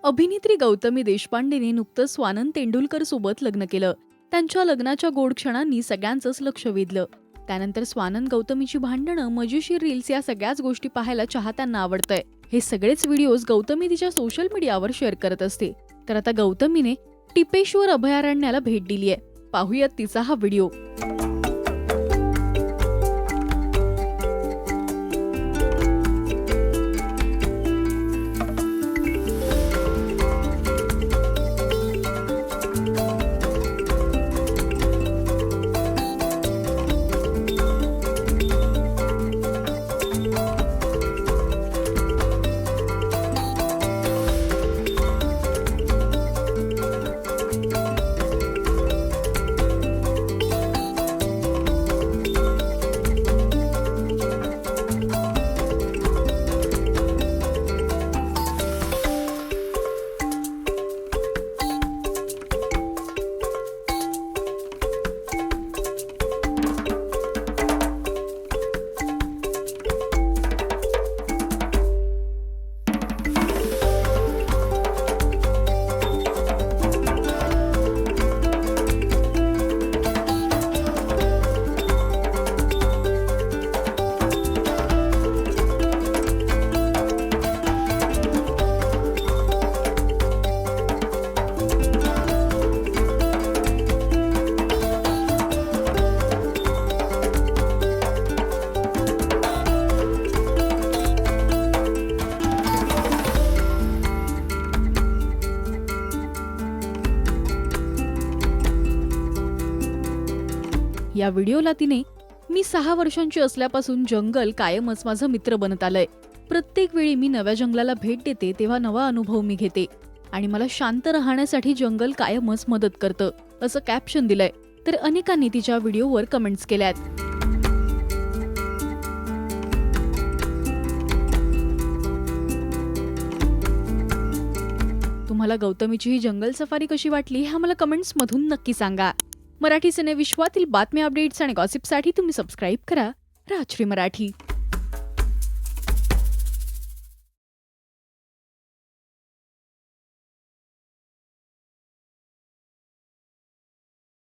अभिनेत्री गौतमी देशपांडेने नुकतंच स्वानंद तेंडुलकर सोबत लग्न केलं. त्यांच्या लग्नाच्या गोड क्षणांनी सगळ्यांचंच लक्ष वेधलं. त्यानंतर स्वानंद गौतमीची भांडणं, मजेशीर रील्स या सगळ्याच गोष्टी पाहायला चाहत्यांना आवडतंय. हे सगळेच व्हिडिओज गौतमी तिच्या सोशल मीडियावर शेअर करत असते. तर आता गौतमीने टिपेश्वर अभयारण्याला भेट दिलीय. पाहूयात तिचा हा व्हिडिओ. या व्हिडिओला तिने "मी 6 वर्षांची असल्यापासून जंगल कायमच माझा मित्र बनत आलंय. प्रत्येक वेळी मी नव्या जंगलाला भेट देते तेव्हा नवा अनुभव मी घेते आणि मला शांत राहण्यासाठी जंगल कायमच मदत करतं" असं कॅप्शन दिलंय. तर अनेकांनी तिच्या व्हिडिओवर कमेंट्स केल्यात. तुम्हाला गौतमीची ही जंगल सफारी कशी वाटली हे आम्हाला कमेंट्स मधून नक्की सांगा. मराठी सिने विश्वातील बातम्या, अपडेट्स आणि गॉसिपसाठी तुम्ही सबस्क्राईब करा राजश्री मराठी.